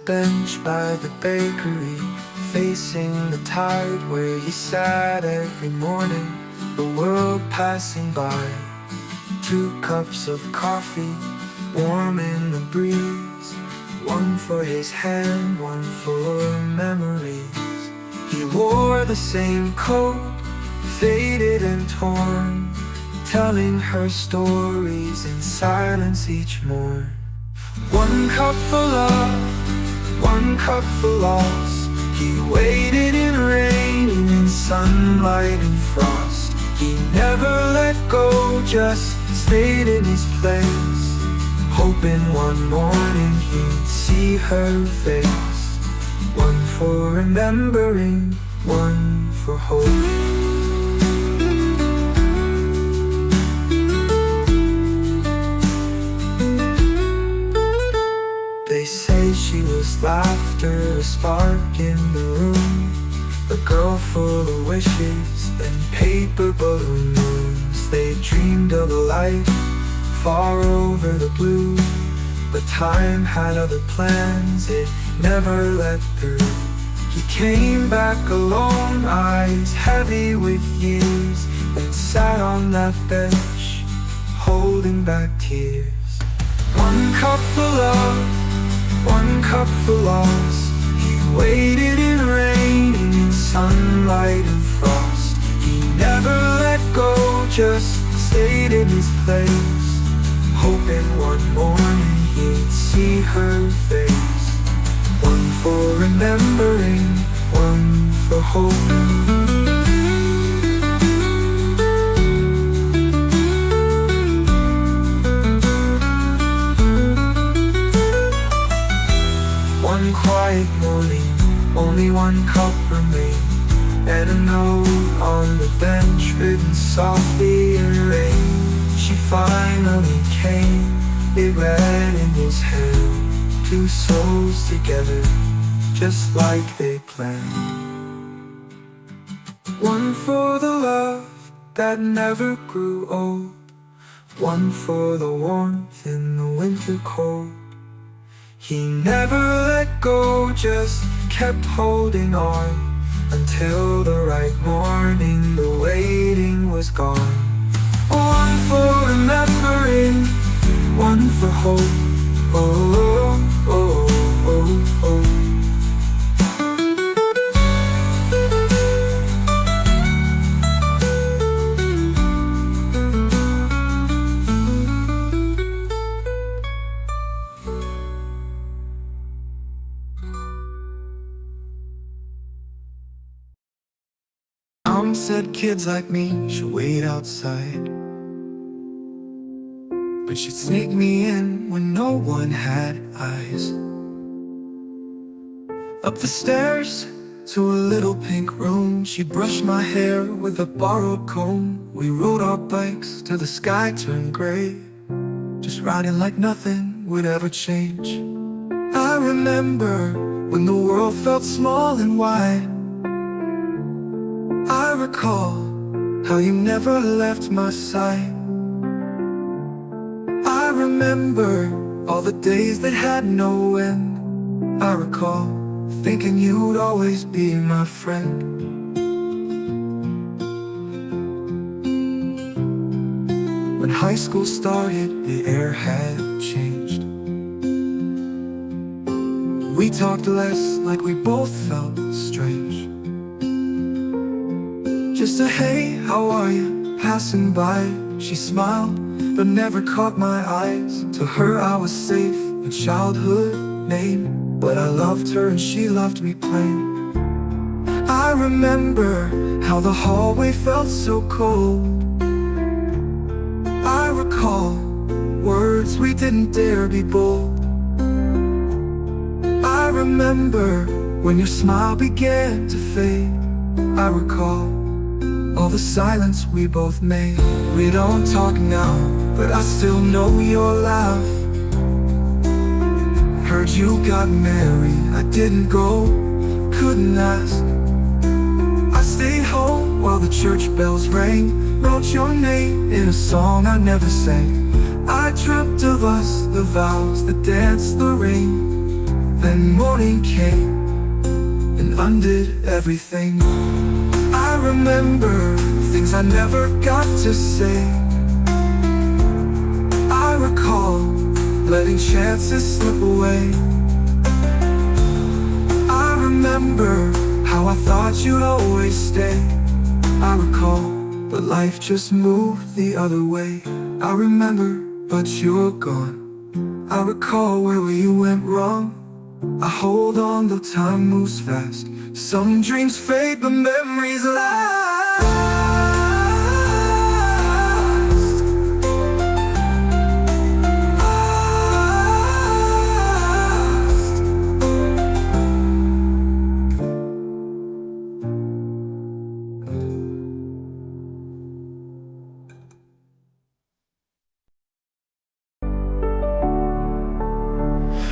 bench by the bakery, facing the tide where he sat every morning, the world passing by. 2 cups of coffee, warm in the breeze, one for his hand, one for memories. He wore the same coat, faded and torn, telling her stories in silence each morn. 1 cup for love, 1 cup for loss. He waited in rain, in sunlight and frost. He never let go, just stayed in his place, hoping one morning he'd see her face. 1 for remembering, 1 for hope. They say she was laughter, a spark in the room, a girl full of wishes and paper balloons. They dreamed of a life far over the blue, but time had other plans it never let through. He came back alone, eyes heavy with years, and sat on that bench, holding back tears. 1 cup for love, 1 cup for loss. He waited in rain, in sunlight and frost. He never let go, just stayed in his place, hoping one morning he'd see her face. 1 for remembering, 1 for hope. One quiet morning, only 1 cup remained, and a note on the bench written softly in rain. She finally came, it read in his hand, 2 souls together, just like they planned. 1 for the love that never grew old, 1 for the warmth in the winter cold. He never let go, just kept holding on, until the right morning the waiting was gone. 1 for remembering, 1 for hope. Oh, oh, oh, oh, oh. Mom said kids like me should wait outside, but she'd sneak me in when no one had eyes. Up the stairs to a little pink room, she brushed my hair with a borrowed comb. We rode our bikes till the sky turned gray, just riding like nothing would ever change. I remember when the world felt small and wide. I recall how you never left my side. I remember all the days that had no end. I recall thinking you'd always be my friend. When high school started, the air had changed. We talked less, like we both felt strange. Just a hey, how are you, passing by. She smiled, but never caught my eyes. To her I was safe, a childhood name, but I loved her and she loved me plain. I remember how the hallway felt so cold. I recall words we didn't dare be bold. I remember when your smile began to fade. I recall all the silence we both made. We don't talk now, but I still know your laugh. Heard you got married, I didn't go, couldn't ask. I stayed home while the church bells rang, wrote your name in a song I never sang. I dreamt of us, the vows, the dance, the rain. Then morning came and undid everything. I remember things I never got to say. I recall letting chances slip away. I remember how I thought you'd always stay. I recall, but life just moved the other way. I remember, but you're gone. I recall where we went wrong. I hold on though time moves fast. Some dreams fade, but memories last.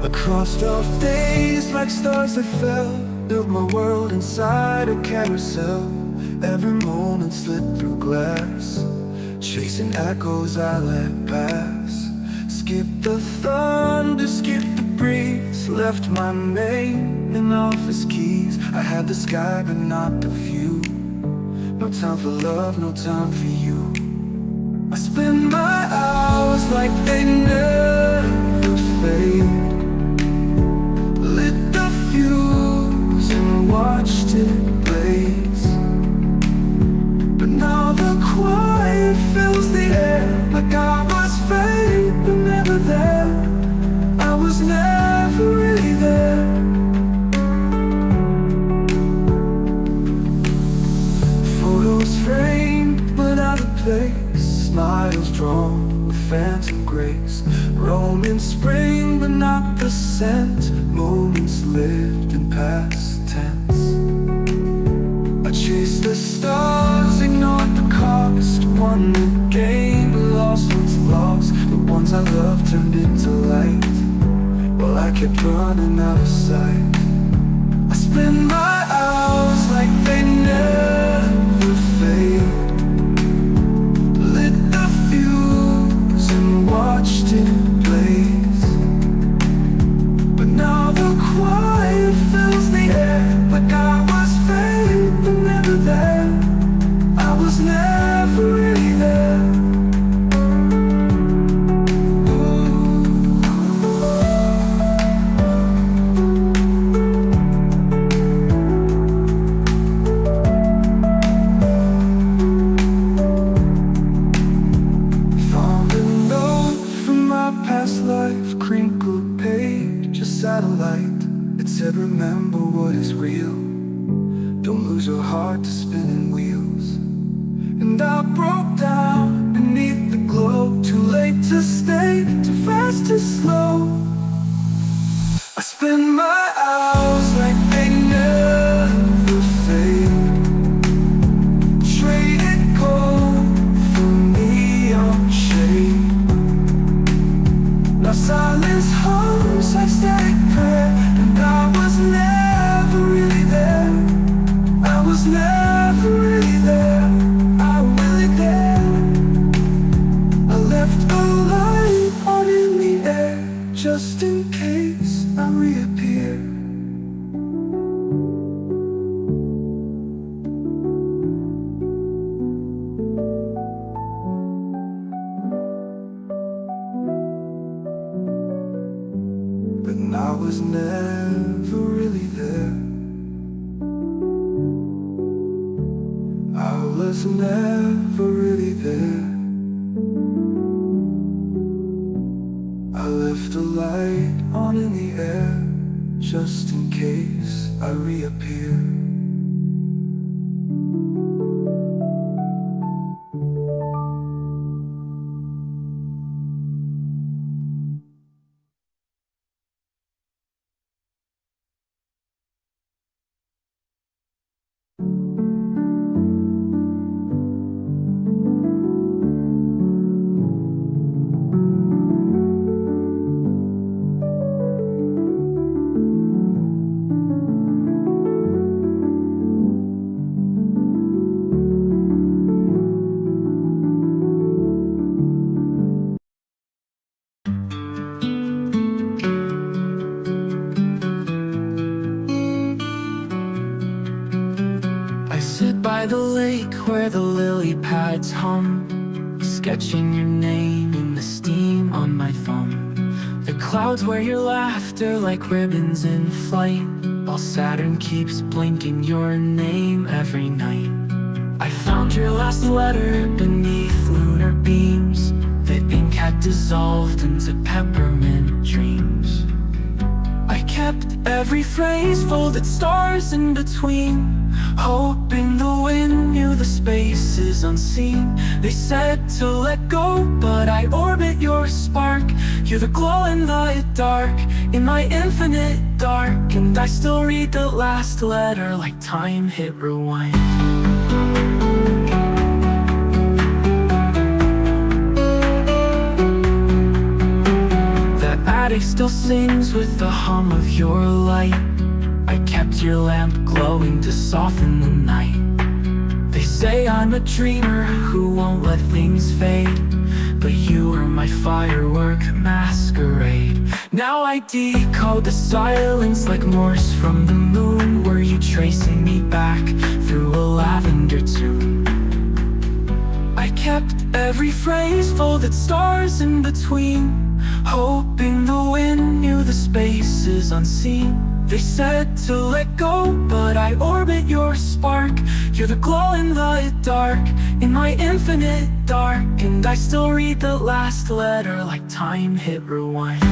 Across off days like stars that fell, built my world inside a carousel. Every moment slid through glass, chasing echoes I let pass. Skip the thunder, skip the breeze, left my name in office keys. I had the sky but not the view. No time for love, no time for you. I spend my hours like they never fade. Watched it blaze, but now the quiet fills the air. Like I was fate, but never there. I was never really there. Photos framed but out of place, smiles drawn with phantom grace. Roaming spring but not the scent, moments lived in past tense. I chased the stars, ignored the cost. Won the game, but lost what's lost. The ones I loved turned into light, while I kept running out of sight. I spend my hours like they never fade. Lit the fuse and watched it blaze, but now the quiet fills the air. Like I was fate, but never there. I was never really there. Found a note from my past life, crinkled page, a satellite. It said, remember what is real. Don't lose your heart to spinning wheels. And I broke down beneath the glow. Too late to stay, too fast to slow. I spend my hours like they never fade. Traded gold for neon shade. Now silence hums like static prayer. And I was never really there. I was never really there. I'm really there. I left a light on in the air, just in case I reappear. But I was never really there. I was never really there. I left a light on in the air, just in case I reappear. lily pads hum, sketching your name in the steam on my thumb. The clouds wear your laughter like ribbons in flight, while Saturn keeps blinking your name every night. I found your last letter beneath lunar beams. The ink had dissolved into peppermint dreams. I kept every phrase, folded stars in between, hoping the wind knew the spaces unseen. They said to let go, but I orbit your spark. You're the glow in the dark, in my infinite dark. And I still read the last letter like time hit rewind. Attic still sings with the hum of your light. I kept your lamp glowing to soften the night. They say I'm a dreamer who won't let things fade, but you are my firework masquerade. Now I decode the silence like Morse from the moon. Were you tracing me back through a lavender tune? I kept every phrase, folded stars in between, hoping the wind knew the spaces unseen. They said to let go, but I orbit your spark. You're the glow in the dark, in my infinite dark. And I still read the last letter like time hit rewind.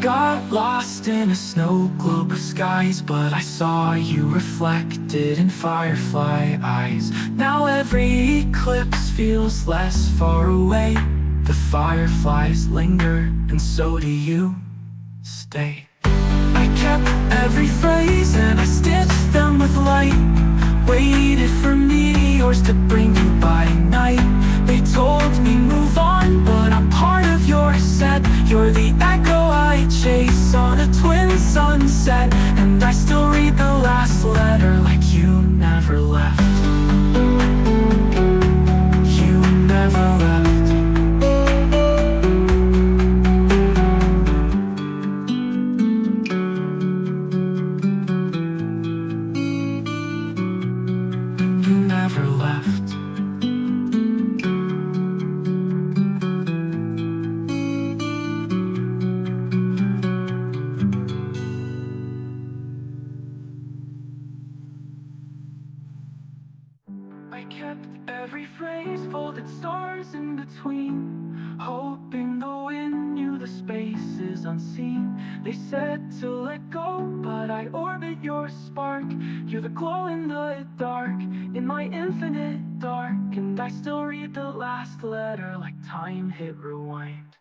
Got lost in a snow globe of skies, but I saw you reflected in firefly eyes. Now every eclipse feels less far away. The fireflies linger, and so do you. Stay. I kept every phrase and I stitched them with light. Waited for meteors to bring you by night. They told me move on, but I'm part of your set. You're the echo I chase on a twin sunset. And I still read the last letter like you never left. You never left. You never left. I kept every phrase, folded stars in between, hoping the wind knew the spaces unseen. They said to let go, but I orbit your spark. You're the glow in the dark, in my infinite dark. And I still read the last letter like time hit rewind.